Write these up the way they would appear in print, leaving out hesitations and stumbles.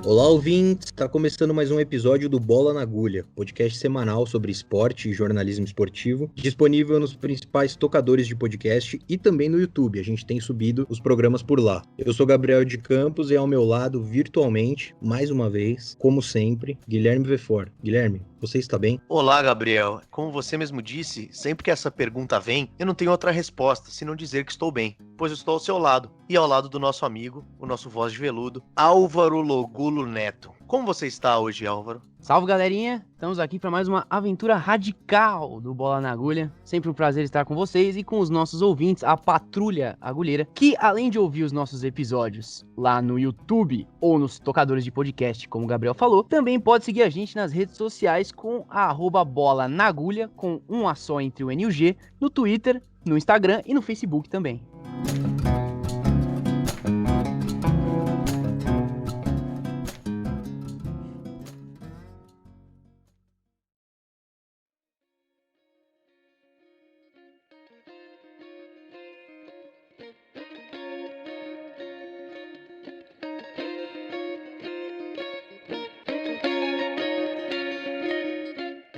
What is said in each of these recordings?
Olá, ouvintes! Está começando mais um episódio do Bola na Agulha, podcast semanal sobre esporte e jornalismo esportivo, disponível nos principais tocadores de podcast e também no YouTube. A gente tem subido os programas por lá. Eu sou Gabriel de Campos e ao meu lado, virtualmente, mais uma vez, como sempre, Guilherme Vefor. Guilherme, você está bem? Olá, Gabriel. Como você mesmo disse, sempre que essa pergunta vem, eu não tenho outra resposta, senão dizer que estou bem, pois eu estou ao seu lado, e ao lado do nosso amigo, o nosso voz de veludo, Álvaro Logulo Neto. Como você está hoje, Álvaro? Salve, galerinha! Estamos aqui para mais uma aventura radical do Bola na Agulha. Sempre um prazer estar com vocês e com os nossos ouvintes, a Patrulha Agulheira, que além de ouvir os nossos episódios lá no YouTube ou nos tocadores de podcast, como o Gabriel falou, também pode seguir a gente nas redes sociais com a @bola na agulha, com um A só entre o N e o G, no Twitter, no Instagram e no Facebook também.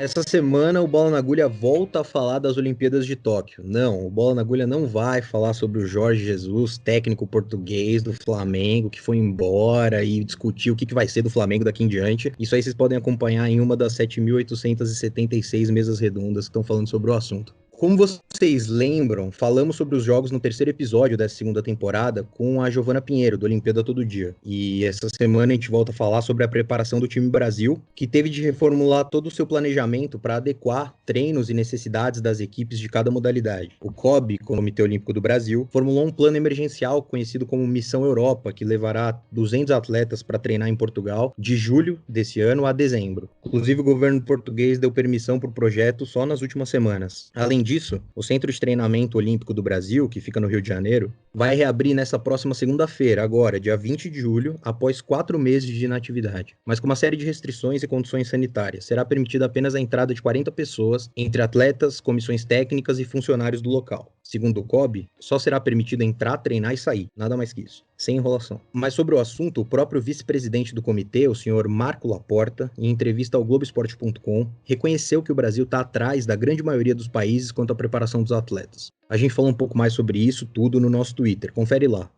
Essa semana o Bola na Agulha volta a falar das Olimpíadas de Tóquio. Não, o Bola na Agulha não vai falar sobre o Jorge Jesus, técnico português do Flamengo, que foi embora e discutir o que vai ser do Flamengo daqui em diante. Isso aí vocês podem acompanhar em uma das 7.876 mesas redondas que estão falando sobre o assunto. Como vocês lembram, falamos sobre os jogos no terceiro episódio dessa segunda temporada com a Giovana Pinheiro, do Olimpíada Todo Dia. E essa semana a gente volta a falar sobre a preparação do time Brasil, que teve de reformular todo o seu planejamento para adequar treinos e necessidades das equipes de cada modalidade. O COB, Comitê Olímpico do Brasil, formulou um plano emergencial conhecido como Missão Europa, que levará 200 atletas para treinar em Portugal de julho desse ano a dezembro. Inclusive, o governo português deu permissão para o projeto só nas últimas semanas. Além disso, o Centro de Treinamento Olímpico do Brasil, que fica no Rio de Janeiro, vai reabrir nessa próxima segunda-feira, agora, dia 20 de julho, após 4 meses de inatividade. Mas com uma série de restrições e condições sanitárias. Será permitida apenas a entrada de 40 pessoas, entre atletas, comissões técnicas e funcionários do local. Segundo o COB, só será permitido entrar, treinar e sair, nada mais que isso, sem enrolação. Mas sobre o assunto, o próprio vice-presidente do comitê, o senhor Marco Laporta, em entrevista ao Globoesporte.com, reconheceu que o Brasil está atrás da grande maioria dos países quanto à preparação dos atletas. A gente falou um pouco mais sobre isso tudo no nosso Twitter. Confere lá,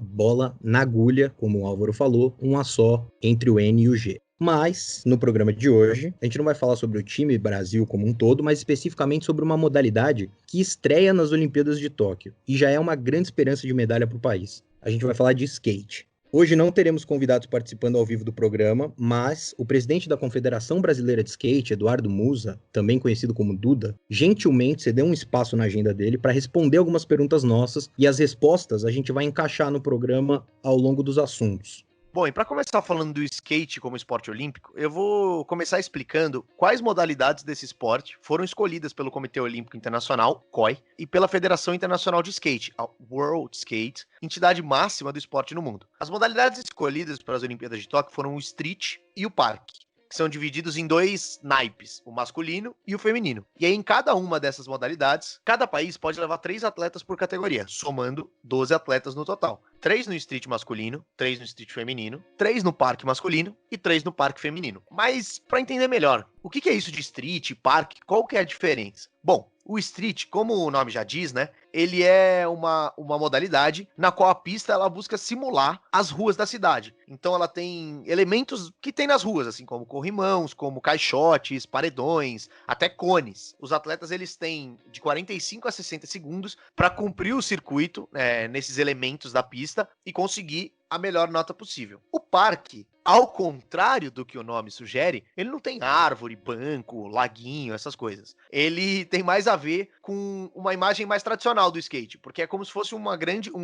@bola-na-agulha, como o Álvaro falou, um A só entre o N e o G. Mas, no programa de hoje, a gente não vai falar sobre o time Brasil como um todo, mas especificamente sobre uma modalidade que estreia nas Olimpíadas de Tóquio e já é uma grande esperança de medalha para o país. A gente vai falar de skate. Hoje não teremos convidados participando ao vivo do programa, mas o presidente da Confederação Brasileira de Skate, Eduardo Musa, também conhecido como Duda, gentilmente cedeu um espaço na agenda dele para responder algumas perguntas nossas e as respostas a gente vai encaixar no programa ao longo dos assuntos. Bom, e para começar falando do skate como esporte olímpico, eu vou começar explicando quais modalidades desse esporte foram escolhidas pelo Comitê Olímpico Internacional, COI, e pela Federação Internacional de Skate, a World Skate, entidade máxima do esporte no mundo. As modalidades escolhidas para as Olimpíadas de Tóquio foram o street e o parque, que são divididos em 2 naipes, o masculino e o feminino. E aí, em cada uma dessas modalidades, cada país pode levar 3 atletas por categoria, somando 12 atletas no total. 3 no street masculino, 3 no street feminino, 3 no parque masculino e 3 no parque feminino. Mas, para entender melhor, o que é isso de street, parque, qual que é a diferença? Bom, o street, como o nome já diz, né? Ele é uma modalidade na qual a pista ela busca simular as ruas da cidade. Então ela tem elementos que tem nas ruas, assim como corrimãos, como caixotes, paredões, até cones. Os atletas eles têm de 45 a 60 segundos para cumprir o circuito nesses elementos da pista e conseguir a melhor nota possível. O parque, ao contrário do que o nome sugere, ele não tem árvore, banco, laguinho, essas coisas. Ele tem mais a ver com uma imagem mais tradicional do skate, porque é como se fosse um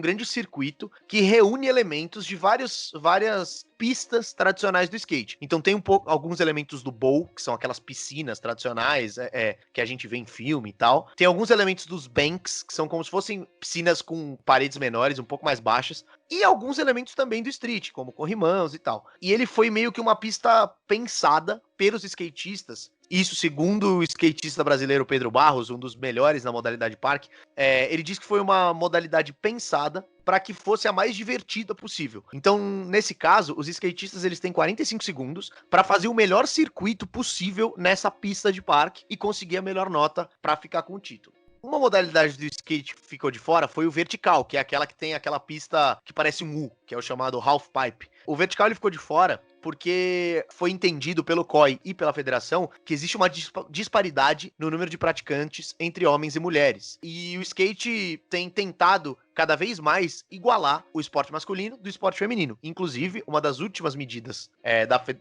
grande circuito que reúne elementos de várias pistas tradicionais do skate. Então tem alguns elementos do bowl, que são aquelas piscinas tradicionais que a gente vê em filme e tal. Tem alguns elementos dos banks, que são como se fossem piscinas com paredes menores, um pouco mais baixas. e alguns elementos também do street, como corrimãos e tal. E ele foi meio que uma pista pensada pelos skatistas. Isso, segundo o skatista brasileiro Pedro Barros, um dos melhores na modalidade parque, ele disse que foi uma modalidade pensada para que fosse a mais divertida possível. Então, nesse caso, os skatistas eles têm 45 segundos para fazer o melhor circuito possível nessa pista de parque e conseguir a melhor nota para ficar com o título. Uma modalidade do skate que ficou de fora foi o vertical, que é aquela que tem aquela pista que parece um U, que é o chamado half pipe. O vertical ele ficou de fora porque foi entendido pelo COI e pela federação que existe uma disparidade no número de praticantes entre homens e mulheres. E o skate tem tentado cada vez mais igualar o esporte masculino do esporte feminino. Inclusive, uma das últimas medidas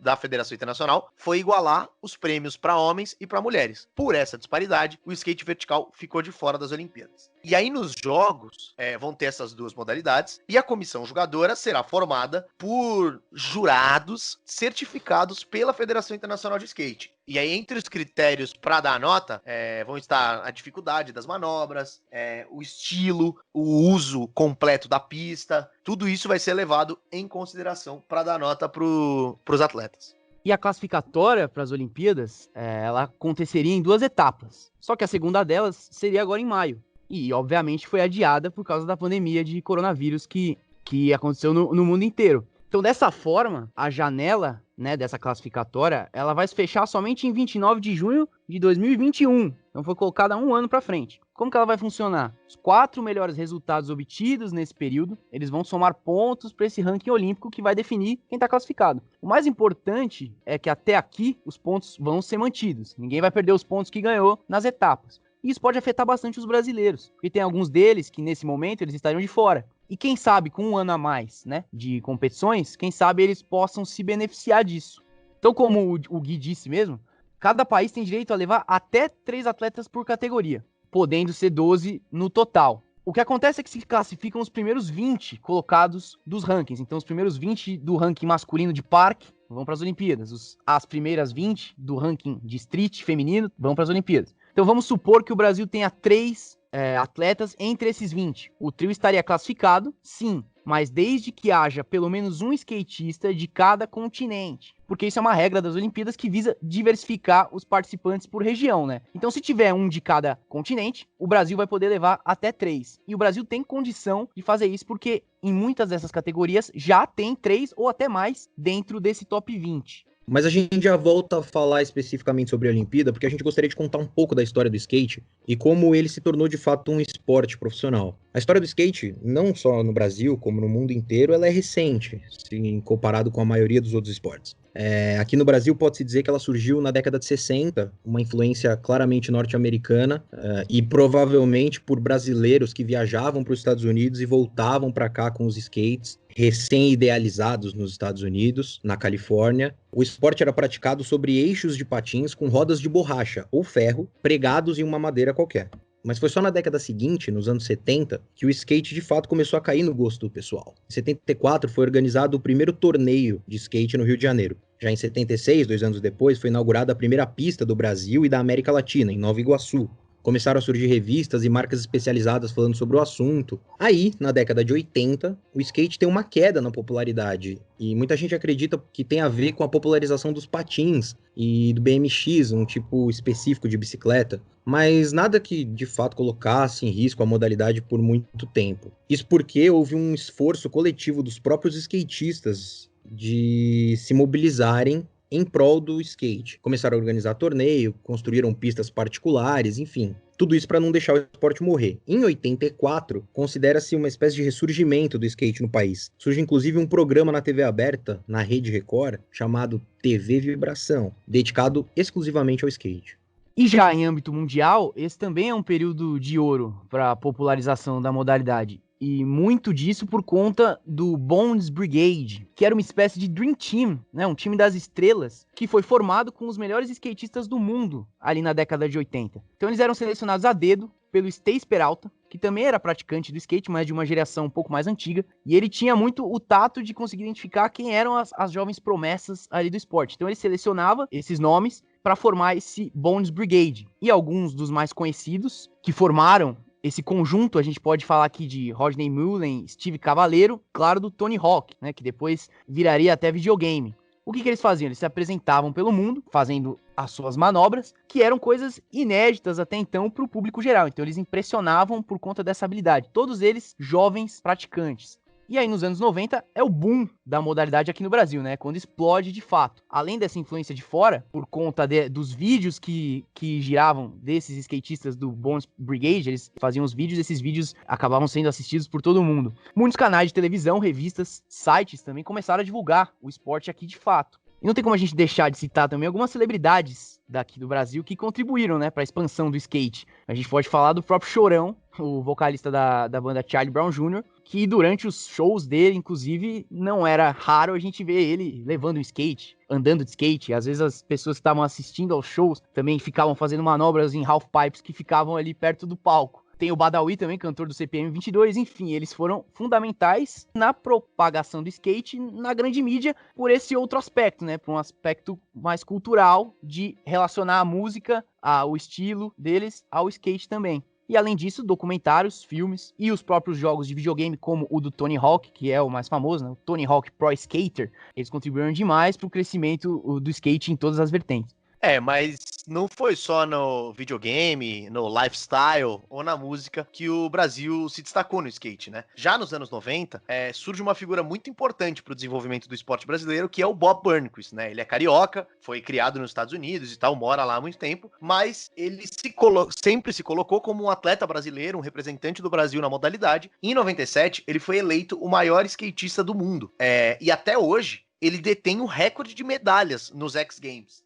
da Federação Internacional foi igualar os prêmios para homens e para mulheres. Por essa disparidade, o skate vertical ficou de fora das Olimpíadas. E aí, nos jogos, vão ter essas duas modalidades, e a comissão julgadora será formada por jurados certificados pela Federação Internacional de Skate. E aí, entre os critérios para dar a nota, vão estar a dificuldade das manobras, o estilo, o uso completo da pista. Tudo isso vai ser levado em consideração para dar nota para os atletas. E a classificatória para as Olimpíadas, ela aconteceria em 2 etapas. Só que a segunda delas seria agora em maio. E, obviamente, foi adiada por causa da pandemia de coronavírus que aconteceu no mundo inteiro. Então, dessa forma, a janela, né, dessa classificatória, ela vai se fechar somente em 29 de junho de 2021. Então, foi colocada 1 ano para frente. Como que ela vai funcionar? Os 4 melhores resultados obtidos nesse período, eles vão somar pontos para esse ranking olímpico que vai definir quem está classificado. O mais importante é que até aqui os pontos vão ser mantidos. Ninguém vai perder os pontos que ganhou nas etapas. E isso pode afetar bastante os brasileiros, porque tem alguns deles que nesse momento eles estariam de fora. E quem sabe, com 1 ano a mais, né, de competições, quem sabe eles possam se beneficiar disso. Então, como o Gui disse mesmo, cada país tem direito a levar até 3 atletas por categoria, podendo ser 12 no total. O que acontece é que se classificam os primeiros 20 colocados dos rankings. Então, os primeiros 20 do ranking masculino de parque vão para as Olimpíadas. As primeiras 20 do ranking de street feminino vão para as Olimpíadas. Então, vamos supor que o Brasil tenha 3 atletas entre esses 20. O trio estaria classificado, sim, mas desde que haja pelo menos um skatista de cada continente. Porque isso é uma regra das Olimpíadas que visa diversificar os participantes por região, né? Então, se tiver um de cada continente, o Brasil vai poder levar até 3. E o Brasil tem condição de fazer isso porque em muitas dessas categorias já tem 3 ou até mais dentro desse top 20. Mas a gente já volta a falar especificamente sobre a Olimpíada, porque a gente gostaria de contar um pouco da história do skate e como ele se tornou de fato um esporte profissional. A história do skate, não só no Brasil, como no mundo inteiro, ela é recente, se comparado com a maioria dos outros esportes. Aqui no Brasil pode-se dizer que ela surgiu na década de 60, uma influência claramente norte-americana e provavelmente por brasileiros que viajavam para os Estados Unidos e voltavam para cá com os skates recém-idealizados nos Estados Unidos, na Califórnia. O esporte era praticado sobre eixos de patins com rodas de borracha ou ferro pregados em uma madeira qualquer. Mas foi só na década seguinte, nos anos 70, que o skate de fato começou a cair no gosto do pessoal. Em 74 foi organizado o primeiro torneio de skate no Rio de Janeiro. Já em 76, 2 anos depois, foi inaugurada a primeira pista do Brasil e da América Latina, em Nova Iguaçu. Começaram a surgir revistas e marcas especializadas falando sobre o assunto. Aí, na década de 80, o skate tem uma queda na popularidade. E muita gente acredita que tem a ver com a popularização dos patins e do BMX, um tipo específico de bicicleta. Mas nada que, de fato, colocasse em risco a modalidade por muito tempo. Isso porque houve um esforço coletivo dos próprios skatistas de se mobilizarem em prol do skate. Começaram a organizar torneio, construíram pistas particulares, enfim. Tudo isso para não deixar o esporte morrer. Em 84, considera-se uma espécie de ressurgimento do skate no país. Surge inclusive um programa na TV aberta, na Rede Record, chamado TV Vibração, dedicado exclusivamente ao skate. E já em âmbito mundial, esse também é um período de ouro para a popularização da modalidade. E muito disso por conta do Bones Brigade, que era uma espécie de Dream Team, né? Um time das estrelas, que foi formado com os melhores skatistas do mundo ali na década de 80. Então eles eram selecionados a dedo pelo Stace Peralta, que também era praticante do skate, mas de uma geração um pouco mais antiga, e ele tinha muito o tato de conseguir identificar quem eram as jovens promessas ali do esporte. Então ele selecionava esses nomes para formar esse Bones Brigade. E alguns dos mais conhecidos que formaram esse conjunto, a gente pode falar aqui de Rodney Mullen, Steve Cavallero, claro, do Tony Hawk, né, que depois viraria até videogame. O que eles faziam? Eles se apresentavam pelo mundo, fazendo as suas manobras, que eram coisas inéditas até então para o público geral. Então eles impressionavam por conta dessa habilidade. Todos eles jovens praticantes. E aí, nos anos 90, é o boom da modalidade aqui no Brasil, né? Quando explode de fato. Além dessa influência de fora, por conta dos vídeos que giravam desses skatistas do Bones Brigade, eles faziam os vídeos, esses vídeos acabavam sendo assistidos por todo mundo. Muitos canais de televisão, revistas, sites também começaram a divulgar o esporte aqui de fato. E não tem como a gente deixar de citar também algumas celebridades daqui do Brasil que contribuíram, né, para a expansão do skate. A gente pode falar do próprio Chorão, o vocalista da banda Charlie Brown Jr., que durante os shows dele, inclusive, não era raro a gente ver ele levando um skate, andando de skate. Às vezes as pessoas que estavam assistindo aos shows também ficavam fazendo manobras em half pipes que ficavam ali perto do palco. Tem o Badawi também, cantor do CPM 22, enfim, eles foram fundamentais na propagação do skate na grande mídia por esse outro aspecto, né? Por um aspecto mais cultural de relacionar a música, o estilo deles ao skate também. E além disso, documentários, filmes e os próprios jogos de videogame, como o do Tony Hawk, que é o mais famoso, né? O Tony Hawk Pro Skater, eles contribuíram demais para o crescimento do skate em todas as vertentes. Mas não foi só no videogame, no lifestyle ou na música que o Brasil se destacou no skate, né? Já nos anos 90, surge uma figura muito importante para o desenvolvimento do esporte brasileiro, que é o Bob Burnquist, né? Ele é carioca, foi criado nos Estados Unidos e tal, mora lá há muito tempo, mas ele sempre se colocou como um atleta brasileiro, um representante do Brasil na modalidade. Em 97, ele foi eleito o maior skatista do mundo. E até hoje, ele detém o recorde de medalhas nos X Games.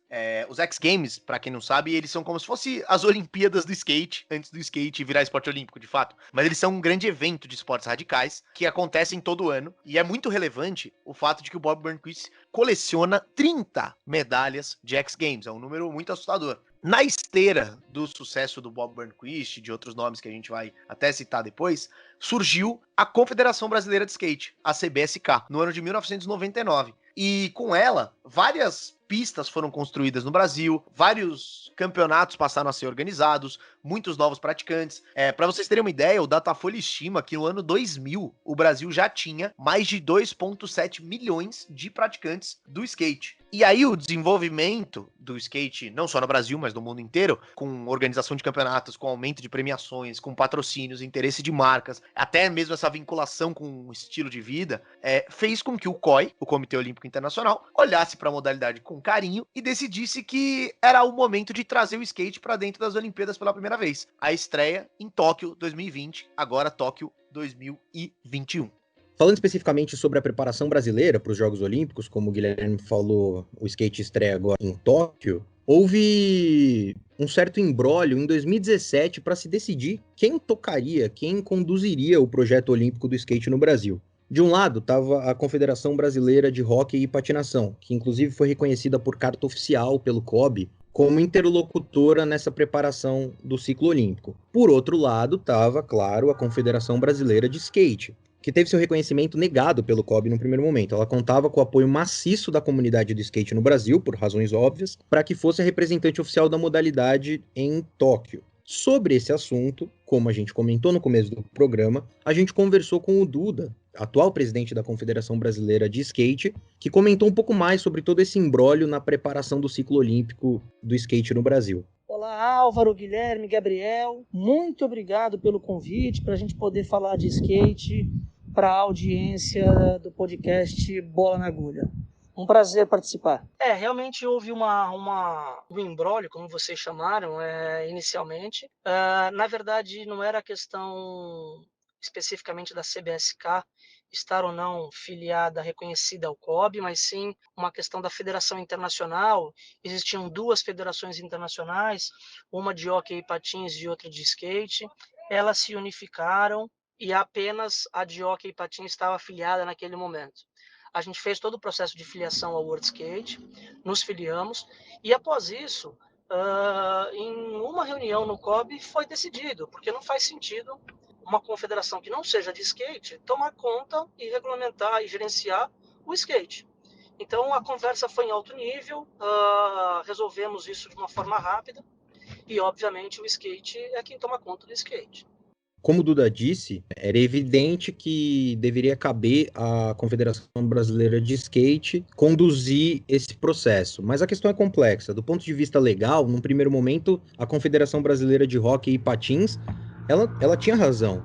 Os X Games, pra quem não sabe, eles são como se fosse as Olimpíadas do skate, antes do skate virar esporte olímpico, de fato. Mas eles são um grande evento de esportes radicais que acontecem todo ano. E é muito relevante o fato de que o Bob Burnquist coleciona 30 medalhas de X Games. É um número muito assustador. Na esteira do sucesso do Bob Burnquist e de outros nomes que a gente vai até citar depois, surgiu a Confederação Brasileira de Skate, a CBSK, no ano de 1999. E com ela, várias pistas foram construídas no Brasil, vários campeonatos passaram a ser organizados, muitos novos praticantes. Para vocês terem uma ideia, o Datafolha estima que no ano 2000 o Brasil já tinha mais de 2,7 milhões de praticantes do skate. E aí o desenvolvimento do skate, não só no Brasil, mas no mundo inteiro, com organização de campeonatos, com aumento de premiações, com patrocínios, interesse de marcas, até mesmo essa vinculação com o estilo de vida, fez com que o COI, o Comitê Olímpico Internacional, olhasse para a modalidade com carinho e decidisse que era o momento de trazer o skate para dentro das Olimpíadas pela primeira vez. A estreia em Tóquio 2020, agora Tóquio 2021. Falando especificamente sobre a preparação brasileira para os Jogos Olímpicos, como o Guilherme falou, o skate estreia agora em Tóquio, houve um certo imbróglio em 2017 para se decidir quem tocaria, quem conduziria o projeto olímpico do skate no Brasil. De um lado estava a Confederação Brasileira de Hóquei e Patinação, que inclusive foi reconhecida por carta oficial pelo COB como interlocutora nessa preparação do ciclo olímpico. Por outro lado estava, claro, a Confederação Brasileira de Skate, que teve seu reconhecimento negado pelo COB no primeiro momento. Ela contava com o apoio maciço da comunidade do skate no Brasil, por razões óbvias, para que fosse a representante oficial da modalidade em Tóquio. Sobre esse assunto, como a gente comentou no começo do programa, a gente conversou com o Duda, atual presidente da Confederação Brasileira de Skate, que comentou um pouco mais sobre todo esse imbróglio na preparação do ciclo olímpico do skate no Brasil. Olá, Álvaro, Guilherme, Gabriel. Muito obrigado pelo convite para a gente poder falar de skate para a audiência do podcast Bola na Agulha. Um prazer participar. Realmente houve um imbróglio, como vocês chamaram, inicialmente. Na verdade, não era questão especificamente da CBSK estar ou não filiada, reconhecida ao COB, mas sim uma questão da Federação Internacional. Existiam duas federações internacionais, uma de hóquei e patins e outra de skate. Elas se unificaram e apenas a de hóquei e patins estava afiliada naquele momento. A gente fez todo o processo de filiação ao World Skate, nos filiamos, e após isso, em uma reunião no COB, foi decidido, porque não faz sentido uma confederação que não seja de skate tomar conta e regulamentar e gerenciar o skate. Então, a conversa foi em alto nível, resolvemos isso de uma forma rápida, e, obviamente, o skate é quem toma conta do skate. Como o Duda disse, era evidente que deveria caber à Confederação Brasileira de Skate conduzir esse processo. Mas a questão é complexa. Do ponto de vista legal, num primeiro momento, a Confederação Brasileira de Hóquei e Patins, ela tinha razão.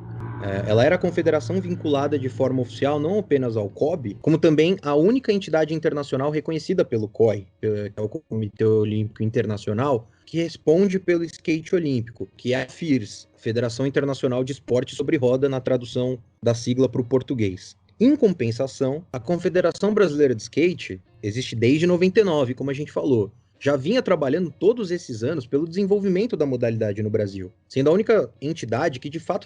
Ela era a confederação vinculada de forma oficial não apenas ao COB, como também a única entidade internacional reconhecida pelo COI, que é o Comitê Olímpico Internacional, que responde pelo skate olímpico, que é a FIRS, Federação Internacional de Esporte sobre Roda, na tradução da sigla para o português. Em compensação, a Confederação Brasileira de Skate existe desde 99, como a gente falou. Já vinha trabalhando todos esses anos pelo desenvolvimento da modalidade no Brasil, sendo a única entidade que de fato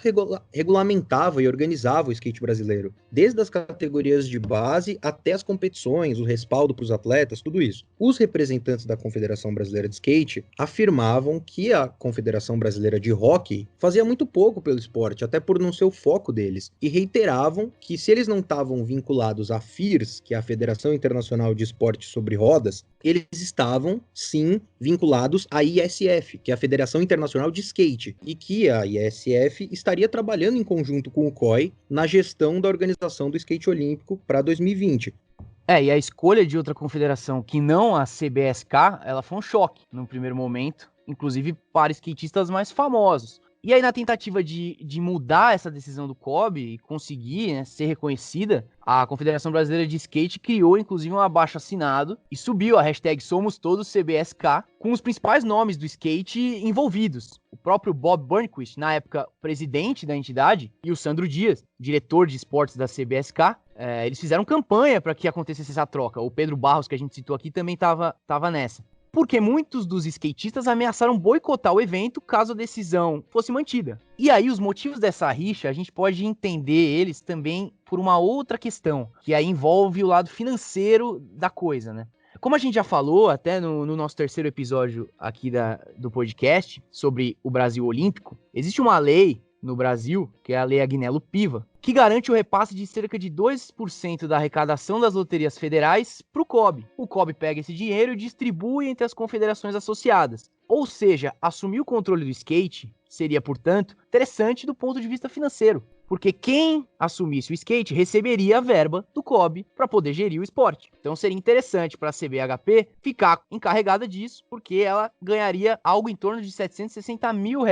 regulamentava e organizava o skate brasileiro, desde as categorias de base até as competições, o respaldo para os atletas, tudo isso. Os representantes da Confederação Brasileira de Skate afirmavam que a Confederação Brasileira de Hóquei fazia muito pouco pelo esporte, até por não ser o foco deles, e reiteravam que se eles não estavam vinculados à FIRS, que é a Federação Internacional de Esporte sobre Rodas, eles estavam, sim, vinculados à ISF, que é a Federação Internacional de Skate, e que a ISF estaria trabalhando em conjunto com o COI na gestão da organização do skate olímpico para 2020. E a escolha de outra confederação que não a CBSK, ela foi um choque no primeiro momento, inclusive para skatistas mais famosos. E aí, na tentativa de mudar essa decisão do COB e conseguir, né, ser reconhecida, a Confederação Brasileira de Skate criou, inclusive, um abaixo-assinado e subiu a hashtag #SomosTodosCBSK com os principais nomes do skate envolvidos. O próprio Bob Burnquist, na época presidente da entidade, e o Sandro Dias, diretor de esportes da CBSK, eles fizeram campanha para que acontecesse essa troca. O Pedro Barros, que a gente citou aqui, também estava nessa. Porque muitos dos skatistas ameaçaram boicotar o evento caso a decisão fosse mantida. E aí os motivos dessa rixa, a gente pode entender eles também por uma outra questão, que aí envolve o lado financeiro da coisa, né? Como a gente já falou até no nosso terceiro episódio aqui do podcast sobre o Brasil Olímpico, existe uma lei no Brasil, que é a Lei Agnello-Piva, que garante o repasse de cerca de 2% da arrecadação das loterias federais para o COB. O COB pega esse dinheiro e distribui entre as confederações associadas. Ou seja, assumir o controle do skate seria, portanto, interessante do ponto de vista financeiro, porque quem assumisse o skate receberia a verba do COB para poder gerir o esporte. Então seria interessante para a CBHP ficar encarregada disso, porque ela ganharia algo em torno de R$760 mil.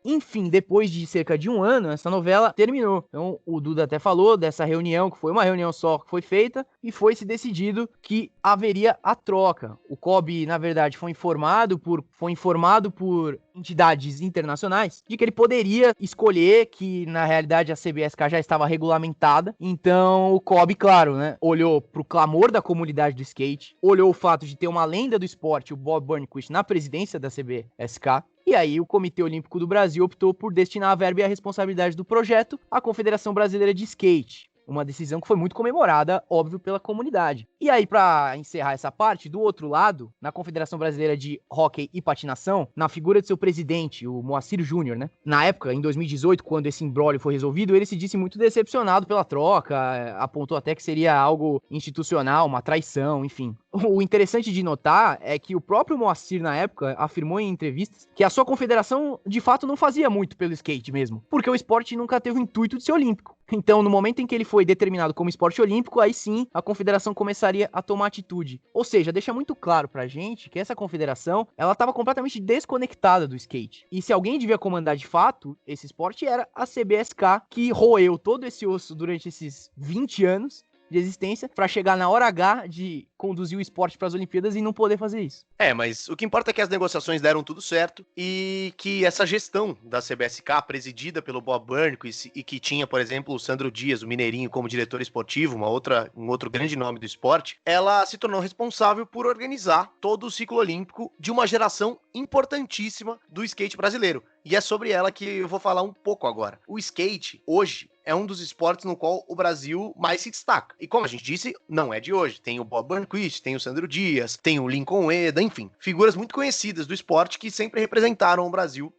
Enfim, depois de cerca de um ano, essa novela terminou. Então o Duda até falou dessa reunião, que foi uma reunião só que foi feita, e foi se decidido que haveria a troca. O COB, na verdade, foi informado por entidades internacionais de que ele poderia escolher, que na realidade a CBSK já estava regulamentada. Então o COB, claro, né, olhou pro clamor da comunidade do skate, olhou o fato de ter uma lenda do esporte, o Bob Burnquist, na presidência da CBSK. E aí o Comitê Olímpico do Brasil optou por destinar a verba e a responsabilidade do projeto à Confederação Brasileira de Skate. Uma decisão que foi muito comemorada, óbvio, pela comunidade. E aí, para encerrar essa parte, do outro lado, na Confederação Brasileira de Hóquei e Patinação, na figura de seu presidente, o Moacir Júnior, né? Na época, em 2018, quando esse imbróglio foi resolvido, ele se disse muito decepcionado pela troca, apontou até que seria algo institucional, uma traição, enfim. O interessante de notar é que o próprio Moacir, na época, afirmou em entrevistas que a sua confederação, de fato, não fazia muito pelo skate mesmo, porque o esporte nunca teve o intuito de ser olímpico. Então, no momento em que ele foi determinado como esporte olímpico, aí sim a confederação começaria a tomar atitude. Ou seja, deixa muito claro pra gente que essa confederação, ela estava completamente desconectada do skate. E se alguém devia comandar de fato esse esporte, era a CBSK, que roeu todo esse osso durante esses 20 anos de existência para chegar na hora H de conduzir o esporte para as Olimpíadas e não poder fazer isso. Mas o que importa é que as negociações deram tudo certo e que essa gestão da CBSK, presidida pelo Bob Burnquist e que tinha, por exemplo, o Sandro Dias, o Mineirinho, como diretor esportivo, um outro grande nome do esporte, ela se tornou responsável por organizar todo o ciclo olímpico de uma geração importantíssima do skate brasileiro. E é sobre ela que eu vou falar um pouco agora. O skate, hoje, é um dos esportes no qual o Brasil mais se destaca. E como a gente disse, não é de hoje. Tem o Bob Burnquist, tem o Sandro Dias, tem o Lincoln Eda, enfim. Figuras muito conhecidas do esporte que sempre representaram o Brasil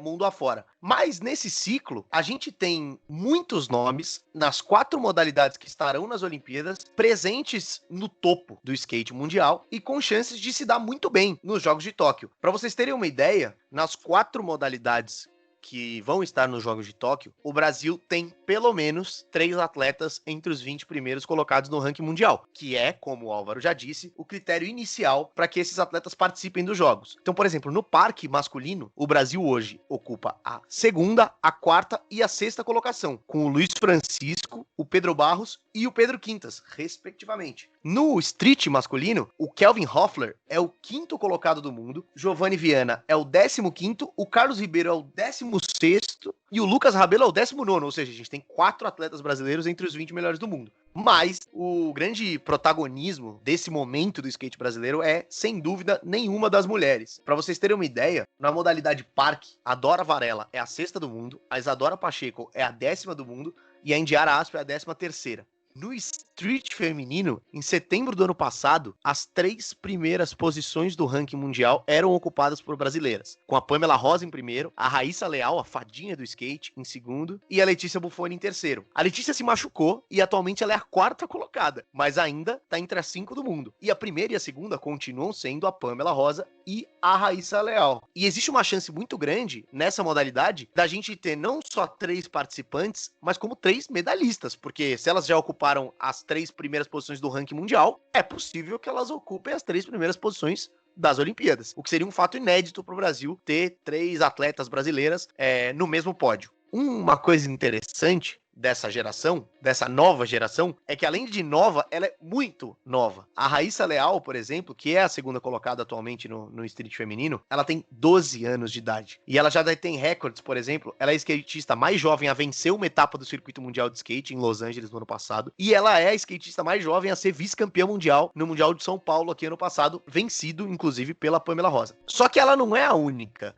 mundo afora. Mas nesse ciclo, a gente tem muitos nomes nas 4 modalidades que estarão nas Olimpíadas, presentes no topo do skate mundial e com chances de se dar muito bem nos Jogos de Tóquio. Para vocês terem uma ideia, nas 4 modalidades que vão estar nos Jogos de Tóquio, o Brasil tem pelo menos 3 atletas entre os 20 primeiros colocados no ranking mundial, que é, como o Álvaro já disse, o critério inicial para que esses atletas participem dos Jogos. Então, por exemplo, no parque masculino, o Brasil hoje ocupa a 2ª, a 4ª e a 6ª colocação, com o Luiz Francisco, o Pedro Barros e o Pedro Quintas, respectivamente. No street masculino, o Kelvin Hoffler é o 5º colocado do mundo, Giovanni Viana é o 15º, o Carlos Ribeiro é o 16º e o Lucas Rabelo é o 19º, ou seja, a gente tem 4 atletas brasileiros entre os 20 melhores do mundo. Mas o grande protagonismo desse momento do skate brasileiro é, sem dúvida nenhuma, das mulheres. Para vocês terem uma ideia, na modalidade parque, a Dora Varela é a 6ª do mundo, a Isadora Pacheco é a 10ª do mundo e a Indiara Asp é a 13ª. No street feminino, em setembro do ano passado, as 3 primeiras posições do ranking mundial eram ocupadas por brasileiras, com a Pamela Rosa em primeiro, a Raíssa Leal, a fadinha do skate, em segundo, e a Letícia Buffoni em terceiro. A Letícia se machucou e atualmente ela é a 4ª colocada, mas ainda está entre as 5 do mundo. E a primeira e a segunda continuam sendo a Pamela Rosa e a Raíssa Leal. E existe uma chance muito grande, nessa modalidade, da gente ter não só 3 participantes, mas como 3 medalhistas, porque se elas já ocuparam as 3 primeiras posições do ranking mundial, é possível que elas ocupem as 3 primeiras posições das Olimpíadas, o que seria um fato inédito para o Brasil ter 3 atletas brasileiras no mesmo pódio. Uma coisa interessante dessa geração, dessa nova geração, é que além de nova, ela é muito nova. A Raíssa Leal, por exemplo, que é a 2ª colocada atualmente no street feminino, ela tem 12 anos de idade. E ela já tem recordes, por exemplo, ela é a skatista mais jovem a vencer uma etapa do circuito mundial de skate em Los Angeles no ano passado, e ela é a skatista mais jovem a ser vice-campeã mundial no Mundial de São Paulo aqui ano passado, vencido, inclusive, pela Pamela Rosa. Só que ela não é a única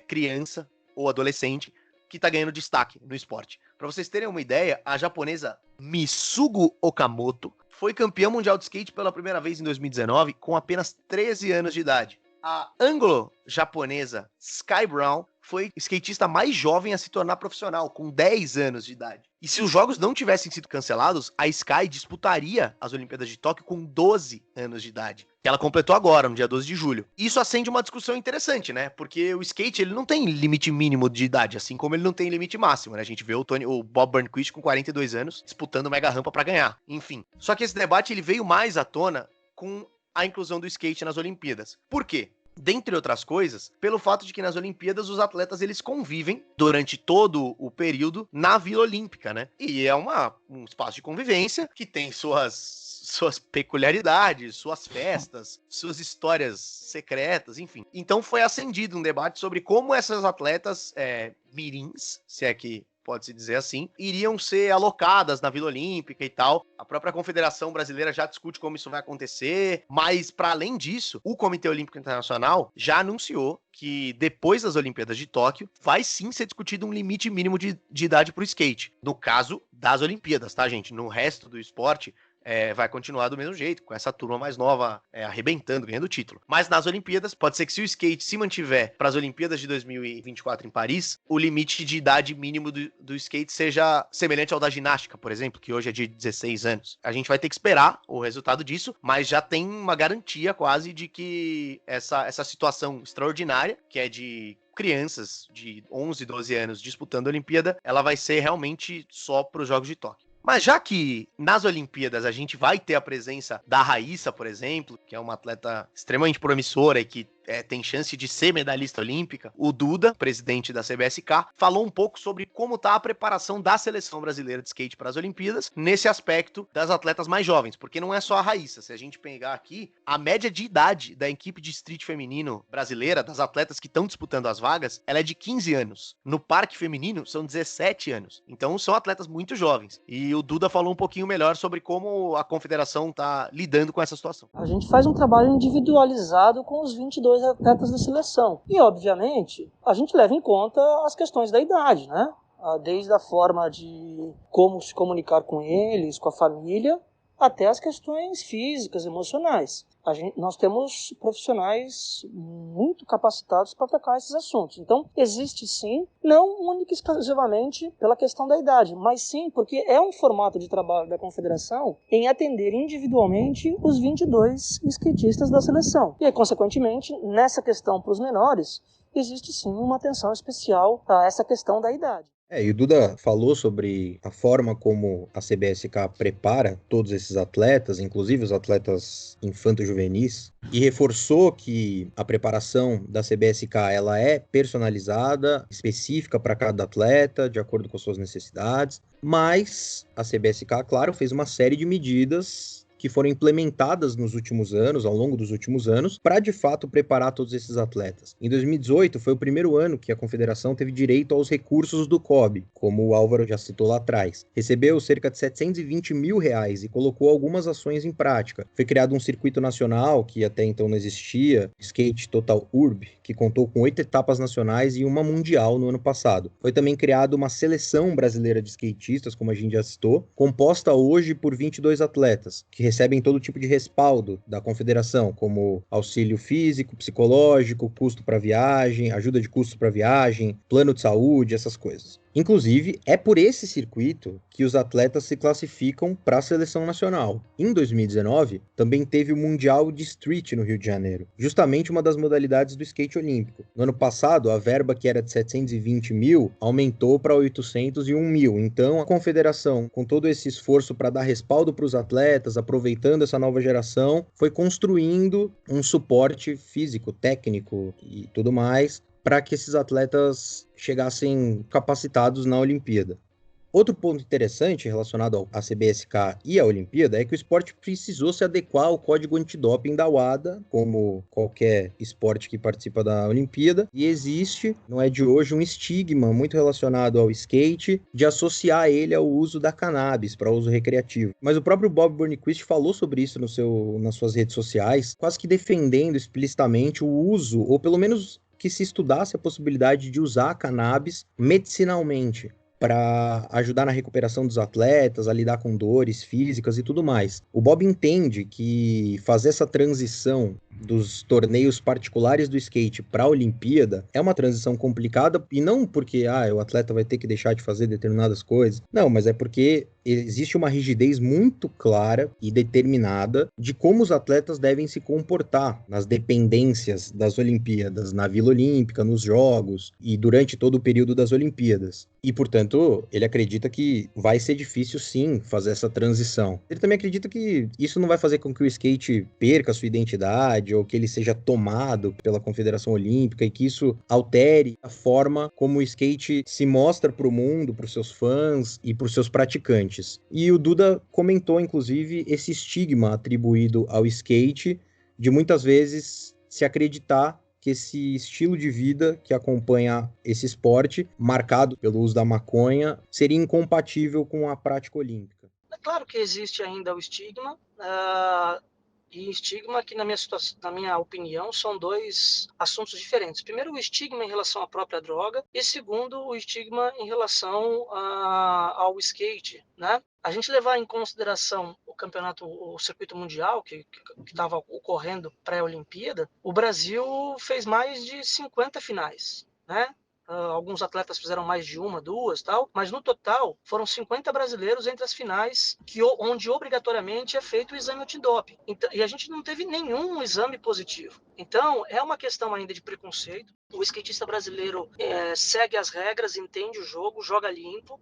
criança ou adolescente que tá ganhando destaque no esporte. Para vocês terem uma ideia, a japonesa Misugu Okamoto foi campeã mundial de skate pela primeira vez em 2019 com apenas 13 anos de idade. A anglo-japonesa Sky Brown foi skatista mais jovem a se tornar profissional, com 10 anos de idade. E se os jogos não tivessem sido cancelados, a Sky disputaria as Olimpíadas de Tóquio com 12 anos de idade, que ela completou agora, no dia 12 de julho. Isso acende uma discussão interessante, né? Porque o skate, ele não tem limite mínimo de idade, assim como ele não tem limite máximo, né? A gente vê o Bob Burnquist com 42 anos disputando mega rampa para ganhar. Enfim. Só que esse debate, ele veio mais à tona com a inclusão do skate nas Olimpíadas. Por quê? Dentre outras coisas, pelo fato de que nas Olimpíadas os atletas eles convivem durante todo o período na Vila Olímpica, né? E é um espaço de convivência que tem suas peculiaridades, suas festas, suas histórias secretas, enfim. Então foi acendido um debate sobre como essas atletas mirins, se é que pode-se dizer assim, iriam ser alocadas na Vila Olímpica e tal. A própria Confederação Brasileira já discute como isso vai acontecer, mas para além disso, o Comitê Olímpico Internacional já anunciou que depois das Olimpíadas de Tóquio, vai sim ser discutido um limite mínimo de idade para o skate. No caso das Olimpíadas, tá, gente? No resto do esporte, vai continuar do mesmo jeito, com essa turma mais nova arrebentando, ganhando título. Mas nas Olimpíadas, pode ser que se o skate se mantiver para as Olimpíadas de 2024 em Paris, o limite de idade mínimo do skate seja semelhante ao da ginástica, por exemplo, que hoje é de 16 anos. A gente vai ter que esperar o resultado disso, mas já tem uma garantia quase de que essa situação extraordinária, que é de crianças de 11, 12 anos disputando a Olimpíada, ela vai ser realmente só para os Jogos de Tóquio. Mas já que nas Olimpíadas a gente vai ter a presença da Raíssa, por exemplo, que é uma atleta extremamente promissora e que tem chance de ser medalhista olímpica, o Duda, presidente da CBSK, falou um pouco sobre como está a preparação da seleção brasileira de skate para as Olimpíadas, nesse aspecto das atletas mais jovens, porque não é só a Raíssa. Se a gente pegar aqui, a média de idade da equipe de street feminino brasileira, das atletas que estão disputando as vagas, ela é de 15 anos. No parque feminino, são 17 anos. Então, são atletas muito jovens. E o Duda falou um pouquinho melhor sobre como a confederação está lidando com essa situação. A gente faz um trabalho individualizado com os 22 atletas da seleção. E, obviamente, a gente leva em conta as questões da idade, né? Desde a forma de como se comunicar com eles, com a família, até as questões físicas, emocionais. Nós temos profissionais muito capacitados para tocar esses assuntos. Então, existe sim, não única e exclusivamente pela questão da idade, mas sim porque é um formato de trabalho da Confederação em atender individualmente os 22 skatistas da seleção. E aí, consequentemente, nessa questão para os menores, existe sim uma atenção especial a essa questão da idade. E o Duda falou sobre a forma como a CBSK prepara todos esses atletas, inclusive os atletas infanto-juvenis, e reforçou que a preparação da CBSK ela é personalizada, específica para cada atleta, de acordo com as suas necessidades, mas a CBSK, claro, fez uma série de medidas que foram implementadas nos últimos anos, ao longo dos últimos anos, para de fato preparar todos esses atletas. Em 2018 foi o primeiro ano que a Confederação teve direito aos recursos do COB, como o Álvaro já citou lá atrás. Recebeu cerca de R$720 mil e colocou algumas ações em prática. Foi criado um circuito nacional, que até então não existia, Skate Total Urb, que contou com 8 etapas nacionais e uma mundial no ano passado. Foi também criada uma seleção brasileira de skatistas, como a gente já citou, composta hoje por 22 atletas, que recebem todo tipo de respaldo da Confederação, como auxílio físico, psicológico, custo para viagem, ajuda de custo para viagem, plano de saúde, essas coisas. Inclusive, é por esse circuito que os atletas se classificam para a seleção nacional. Em 2019, também teve o Mundial de Street no Rio de Janeiro, justamente uma das modalidades do skate olímpico. No ano passado, a verba que era de 720 mil aumentou para 801 mil. Então, a Confederação, com todo esse esforço para dar respaldo para os atletas, aproveitando essa nova geração, foi construindo um suporte físico, técnico e tudo mais, para que esses atletas chegassem capacitados na Olimpíada. Outro ponto interessante relacionado à CBSK e à Olimpíada é que o esporte precisou se adequar ao código antidoping da WADA, como qualquer esporte que participa da Olimpíada, e existe, não é de hoje, um estigma muito relacionado ao skate de associar ele ao uso da cannabis para uso recreativo. Mas o próprio Bob Burnquist falou sobre isso nas suas redes sociais, quase que defendendo explicitamente o uso, ou pelo menos que se estudasse a possibilidade de usar a cannabis medicinalmente para ajudar na recuperação dos atletas, a lidar com dores físicas e tudo mais. O Bob entende que fazer essa transição dos torneios particulares do skate para a Olimpíada é uma transição complicada, e não porque o atleta vai ter que deixar de fazer determinadas coisas, não, mas é porque existe uma rigidez muito clara e determinada de como os atletas devem se comportar nas dependências das Olimpíadas, na Vila Olímpica, nos Jogos e durante todo o período das Olimpíadas. E, portanto, ele acredita que vai ser difícil, sim, fazer essa transição. Ele também acredita que isso não vai fazer com que o skate perca a sua identidade ou que ele seja tomado pela Confederação Olímpica e que isso altere a forma como o skate se mostra para o mundo, para os seus fãs e para os seus praticantes. E o Duda comentou, inclusive, esse estigma atribuído ao skate de muitas vezes se acreditar que esse estilo de vida que acompanha esse esporte, marcado pelo uso da maconha, seria incompatível com a prática olímpica. É claro que existe ainda o estigma, e estigma que, na minha opinião, são dois assuntos diferentes. Primeiro, o estigma em relação à própria droga, e segundo, o estigma em relação ao skate, né? A gente levar em consideração o circuito mundial que estava ocorrendo pré-Olimpíada, o Brasil fez mais de 50 finais, né? Alguns atletas fizeram mais de uma, duas, tal, mas no total foram 50 brasileiros entre as finais, onde obrigatoriamente é feito o exame antidoping. Então, e a gente não teve nenhum exame positivo. Então, é uma questão ainda de preconceito. O skatista brasileiro segue as regras, entende o jogo, joga limpo.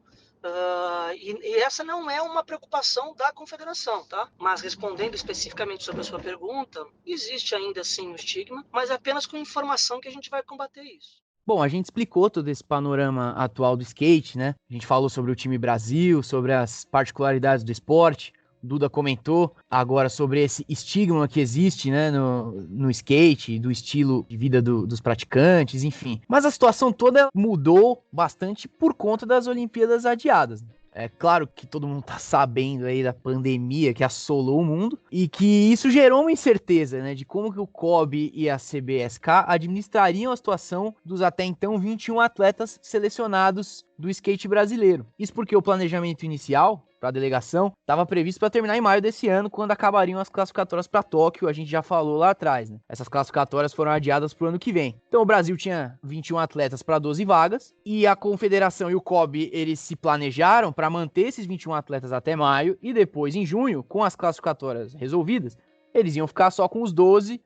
E essa não é uma preocupação da Confederação, tá? Mas respondendo especificamente sobre a sua pergunta, existe ainda sim o estigma, mas apenas com informação que a gente vai combater isso. Bom, a gente explicou todo esse panorama atual do skate, né? A gente falou sobre o time Brasil, sobre as particularidades do esporte. O Duda comentou agora sobre esse estigma que existe, né, no skate, do estilo de vida dos praticantes, enfim. Mas a situação toda mudou bastante por conta das Olimpíadas adiadas. É claro que todo mundo tá sabendo aí da pandemia que assolou o mundo e que isso gerou uma incerteza, né, de como que o COB e a CBSK administrariam a situação dos até então 21 atletas selecionados do skate brasileiro. Isso porque o planejamento inicial para a delegação, estava previsto para terminar em maio desse ano, quando acabariam as classificatórias para Tóquio, a gente já falou lá atrás, né? Essas classificatórias foram adiadas para o ano que vem. Então o Brasil tinha 21 atletas para 12 vagas, e a Confederação e o COB, eles se planejaram para manter esses 21 atletas até maio, e depois, em junho, com as classificatórias resolvidas, eles iam ficar só com os 12,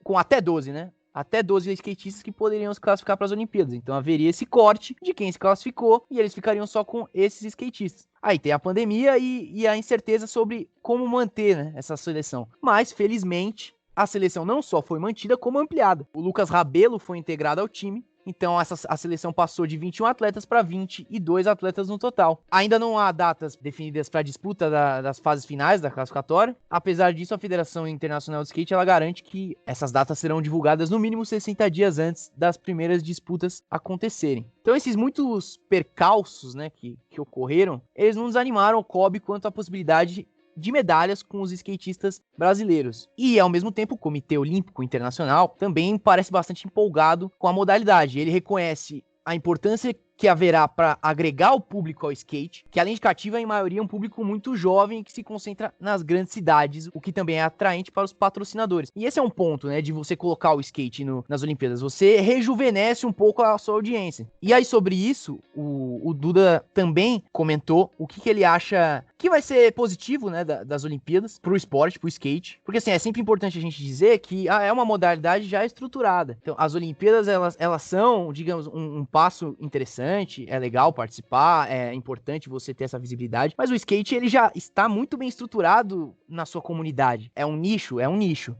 com até 12, né? Até 12 skatistas que poderiam se classificar para as Olimpíadas. Então haveria esse corte de quem se classificou e eles ficariam só com esses skatistas. Aí tem a pandemia e a incerteza sobre como manter, né, essa seleção. Mas, felizmente, a seleção não só foi mantida, como ampliada. O Lucas Rabelo foi integrado ao time. Então a seleção passou de 21 atletas para 22 atletas no total. Ainda não há datas definidas para a disputa das fases finais da classificatória. Apesar disso, a Federação Internacional de Skate ela garante que essas datas serão divulgadas no mínimo 60 dias antes das primeiras disputas acontecerem. Então esses muitos percalços, né, que ocorreram, eles não desanimaram o COB quanto à possibilidade de medalhas com os skatistas brasileiros. E, ao mesmo tempo, o Comitê Olímpico Internacional também parece bastante empolgado com a modalidade. Ele reconhece a importância que haverá para agregar o público ao skate, que além de cativo, em maioria é um público muito jovem que se concentra nas grandes cidades, o que também é atraente para os patrocinadores. E esse é um ponto, né, de você colocar o skate nas Olimpíadas. Você rejuvenesce um pouco a sua audiência. E aí, sobre isso, o Duda também comentou o que ele acha que vai ser positivo, né, das Olimpíadas pro esporte, pro skate. Porque, assim, é sempre importante a gente dizer que é uma modalidade já estruturada. Então, as Olimpíadas, elas são, digamos, um passo interessante. É legal participar, é importante você ter essa visibilidade, mas o skate ele já está muito bem estruturado na sua comunidade. É um nicho,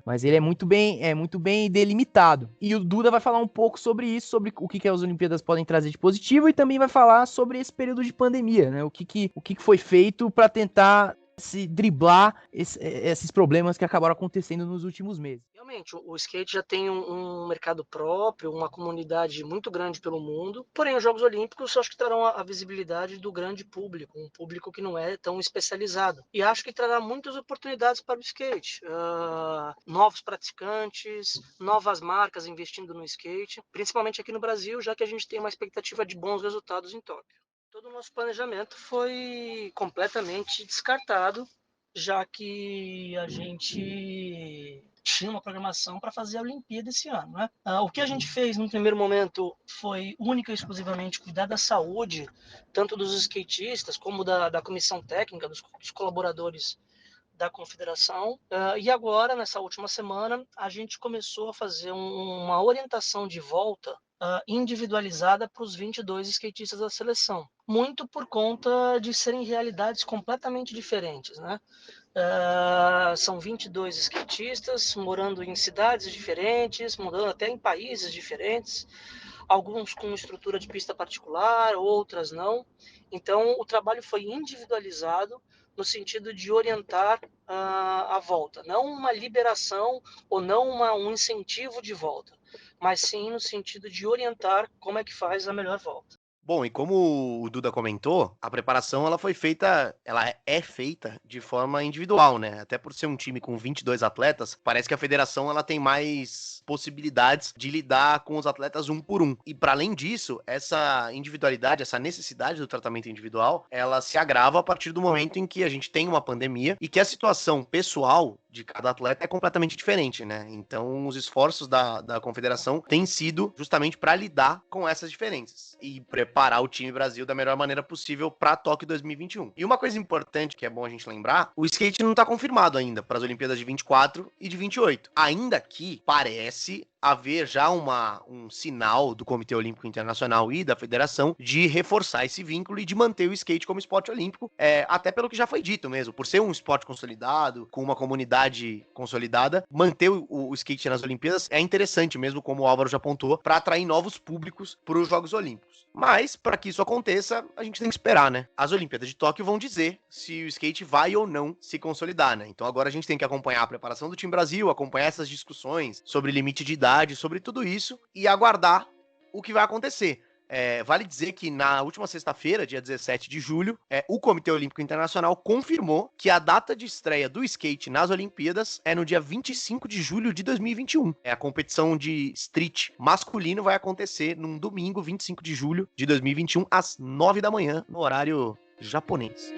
mas ele é muito bem delimitado. E o Duda vai falar um pouco sobre isso, sobre o que as Olimpíadas podem trazer de positivo, e também vai falar sobre esse período de pandemia, né? O que foi feito para tentar se driblar esses problemas que acabaram acontecendo nos últimos meses. Realmente, o skate já tem um mercado próprio, uma comunidade muito grande pelo mundo, porém os Jogos Olímpicos eu acho que trarão a visibilidade do grande público, um público que não é tão especializado. E acho que trará muitas oportunidades para o skate, novos praticantes, novas marcas investindo no skate, principalmente aqui no Brasil, já que a gente tem uma expectativa de bons resultados em Tóquio. Todo o nosso planejamento foi completamente descartado, já que a gente tinha uma programação para fazer a Olimpíada esse ano, né? O que a gente fez no primeiro momento foi única e exclusivamente cuidar da saúde, tanto dos skatistas como da comissão técnica, dos colaboradores da confederação. E agora, nessa última semana, a gente começou a fazer uma orientação de volta individualizada para os 22 skatistas da seleção, muito por conta de serem realidades completamente diferentes, né? São 22 skatistas morando em cidades diferentes, morando até em países diferentes, alguns com estrutura de pista particular, outras não. Então, o trabalho foi individualizado no sentido de orientar a volta, não uma liberação ou não um incentivo de volta, mas sim no sentido de orientar como é que faz a melhor volta. Bom, e como o Duda comentou, a preparação ela é feita de forma individual, né? Até por ser um time com 22 atletas, parece que a federação ela tem mais possibilidades de lidar com os atletas um por um. E para além disso, essa individualidade, essa necessidade do tratamento individual, ela se agrava a partir do momento em que a gente tem uma pandemia e que a situação pessoal de cada atleta é completamente diferente, né? Então, os esforços da confederação têm sido justamente para lidar com essas diferenças e preparar o time Brasil da melhor maneira possível para Tóquio 2021. E uma coisa importante que é bom a gente lembrar, o skate não está confirmado ainda para as Olimpíadas de 24 e de 28. Ainda que parece haver já um sinal do Comitê Olímpico Internacional e da Federação de reforçar esse vínculo e de manter o skate como esporte olímpico, até pelo que já foi dito mesmo, por ser um esporte consolidado, com uma comunidade consolidada, manter o skate nas Olimpíadas é interessante mesmo, como o Álvaro já apontou, para atrair novos públicos para os Jogos Olímpicos. Mas, para que isso aconteça, a gente tem que esperar, né? As Olimpíadas de Tóquio vão dizer se o skate vai ou não se consolidar, né? Então agora a gente tem que acompanhar a preparação do time Brasil, acompanhar essas discussões sobre limite de idade, sobre tudo isso, e aguardar o que vai acontecer. Vale dizer que na última sexta-feira, dia 17 de julho, o Comitê Olímpico Internacional confirmou que a data de estreia do skate nas Olimpíadas é no dia 25 de julho de 2021. A competição de street masculino vai acontecer num domingo, 25 de julho de 2021, às 9 da manhã, no horário japonês.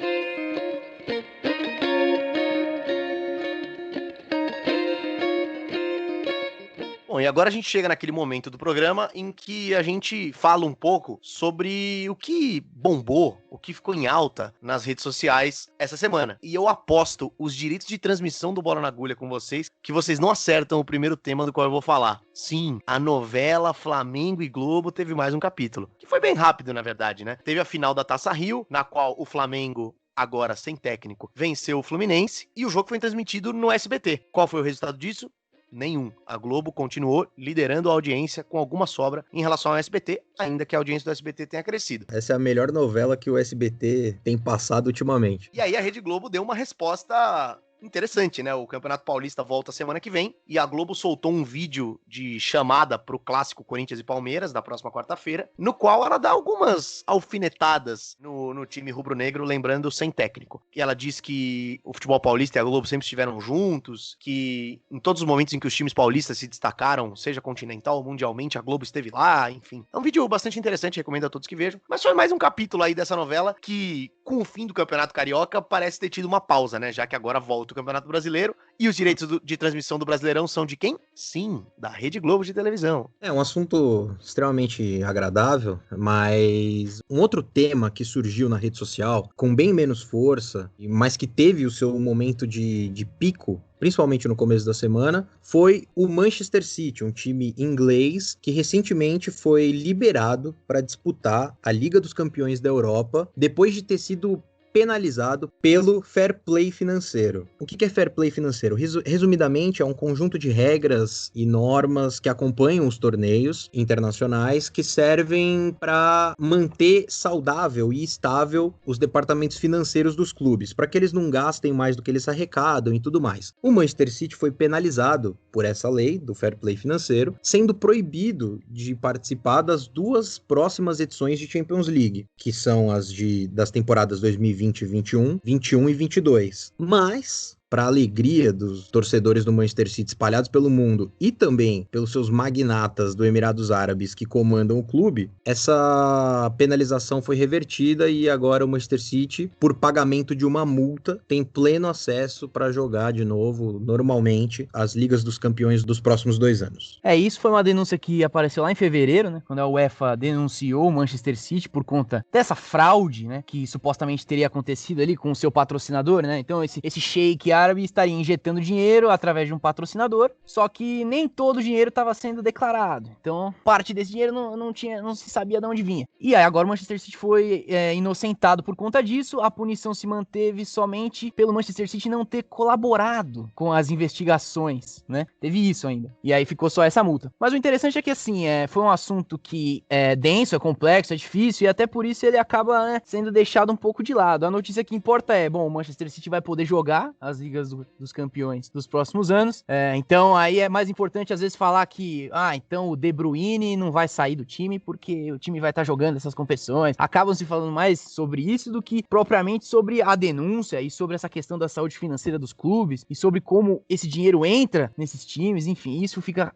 Bom, e agora a gente chega naquele momento do programa em que a gente fala um pouco sobre o que bombou, o que ficou em alta nas redes sociais essa semana. E eu aposto os direitos de transmissão do Bola na Agulha com vocês, que vocês não acertam o primeiro tema do qual eu vou falar. Sim, a novela Flamengo e Globo teve mais um capítulo, que foi bem rápido, na verdade, né? Teve a final da Taça Rio, na qual o Flamengo, agora sem técnico, venceu o Fluminense, e o jogo foi transmitido no SBT. Qual foi o resultado disso? Nenhum. A Globo continuou liderando a audiência com alguma sobra em relação ao SBT, ainda que a audiência do SBT tenha crescido. Essa é a melhor novela que o SBT tem passado ultimamente. E aí a Rede Globo deu uma resposta interessante, né? O Campeonato Paulista volta semana que vem e a Globo soltou um vídeo de chamada pro clássico Corinthians e Palmeiras da próxima quarta-feira, no qual ela dá algumas alfinetadas no time rubro-negro, lembrando sem técnico. E ela diz que o futebol paulista e a Globo sempre estiveram juntos, que em todos os momentos em que os times paulistas se destacaram, seja continental ou mundialmente, a Globo esteve lá, enfim. É um vídeo bastante interessante, recomendo a todos que vejam. Mas foi mais um capítulo aí dessa novela que, com o fim do Campeonato Carioca, parece ter tido uma pausa, né? Já que agora volta o Campeonato Brasileiro e os direitos de transmissão do Brasileirão são de quem? Sim, da Rede Globo de televisão. É um assunto extremamente agradável, mas um outro tema que surgiu na rede social, com bem menos força, mas que teve o seu momento de pico, principalmente no começo da semana, foi o Manchester City, um time inglês que recentemente foi liberado para disputar a Liga dos Campeões da Europa, depois de ter sido penalizado pelo fair play financeiro. O que é fair play financeiro? Resumidamente, é um conjunto de regras e normas que acompanham os torneios internacionais que servem para manter saudável e estável os departamentos financeiros dos clubes, para que eles não gastem mais do que eles arrecadam e tudo mais. O Manchester City foi penalizado por essa lei do fair play financeiro, sendo proibido de participar das duas próximas edições de Champions League, que são as das temporadas 2020 21 e 22. Mas, para a alegria dos torcedores do Manchester City espalhados pelo mundo e também pelos seus magnatas do Emirados Árabes que comandam o clube, essa penalização foi revertida e agora o Manchester City, por pagamento de uma multa, tem pleno acesso para jogar de novo, normalmente, as Ligas dos Campeões dos próximos 2 anos. Isso foi uma denúncia que apareceu lá em fevereiro, né, quando a UEFA denunciou o Manchester City por conta dessa fraude, né, que supostamente teria acontecido ali com o seu patrocinador, né, então esse sheik árabe estaria injetando dinheiro através de um patrocinador, só que nem todo o dinheiro estava sendo declarado. Então, parte desse dinheiro não se sabia de onde vinha. E aí agora o Manchester City foi inocentado por conta disso. A punição se manteve somente pelo Manchester City não ter colaborado com as investigações, né? Teve isso ainda. E aí ficou só essa multa. Mas o interessante é que, assim, foi um assunto que é denso, é complexo, é difícil, e até por isso ele acaba, né, sendo deixado um pouco de lado. A notícia que importa é, bom, o Manchester City vai poder jogar as ligas dos campeões dos próximos anos. Então aí é mais importante às vezes falar que então o De Bruyne não vai sair do time porque o time vai estar jogando essas competições. Acabam se falando mais sobre isso do que propriamente sobre a denúncia e sobre essa questão da saúde financeira dos clubes e sobre como esse dinheiro entra nesses times. Enfim, isso fica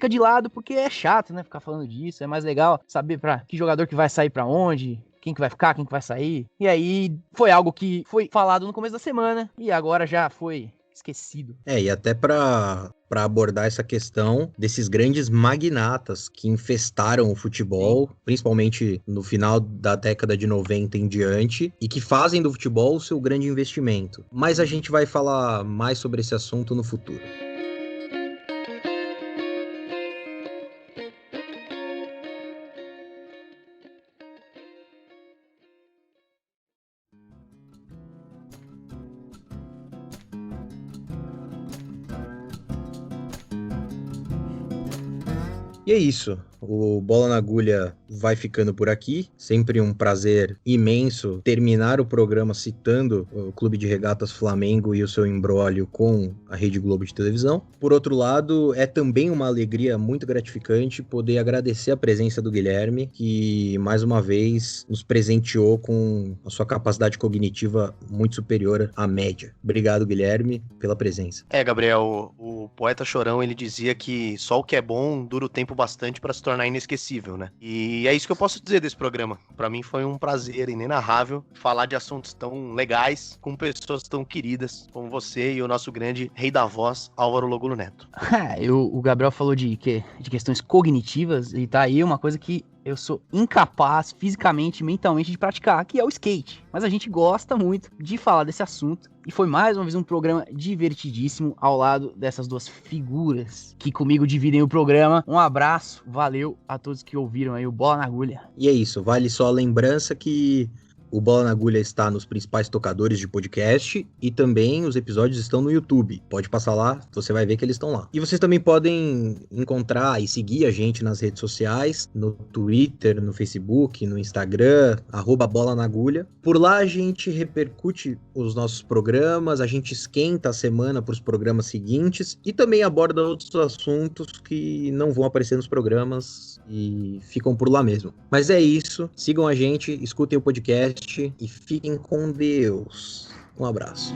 de lado porque é chato, né, ficar falando disso. É mais legal saber para que jogador que vai sair para onde, quem que vai ficar, quem que vai sair. E aí foi algo que foi falado no começo da semana e agora já foi esquecido. E até para abordar essa questão desses grandes magnatas que infestaram o futebol, principalmente no final da década de 90 em diante, e que fazem do futebol o seu grande investimento. Mas a gente vai falar mais sobre esse assunto no futuro. E é isso, o Bola na Agulha vai ficando por aqui, sempre um prazer imenso terminar o programa citando o Clube de Regatas Flamengo e o seu imbróglio com a Rede Globo de televisão. Por outro lado, é também uma alegria muito gratificante poder agradecer a presença do Guilherme, que mais uma vez nos presenteou com a sua capacidade cognitiva muito superior à média. Obrigado, Guilherme, pela presença. Gabriel, o poeta Chorão, ele dizia que só o que é bom dura o tempo bastante para se tornar inesquecível, né? E é isso que eu posso dizer desse programa. Pra mim foi um prazer inenarrável falar de assuntos tão legais com pessoas tão queridas como você e o nosso grande rei da voz, Álvaro Logulo Neto. O Gabriel falou de questões cognitivas e tá aí uma coisa que eu sou incapaz fisicamente e mentalmente de praticar, que é o skate. Mas a gente gosta muito de falar desse assunto e foi mais uma vez um programa divertidíssimo ao lado dessas duas figuras que comigo dividem o programa. Um abraço, valeu a todos que ouviram aí o Bola na Agulha. E é isso, vale só a lembrança que o Bola na Agulha está nos principais tocadores de podcast e também os episódios estão no YouTube. Pode passar lá, você vai ver que eles estão lá. E vocês também podem encontrar e seguir a gente nas redes sociais, no Twitter, no Facebook, no Instagram, @Bola na Agulha. Por lá a gente repercute os nossos programas, a gente esquenta a semana para os programas seguintes e também aborda outros assuntos que não vão aparecer nos programas e ficam por lá mesmo. Mas é isso, sigam a gente, escutem o podcast e fiquem com Deus. Um abraço.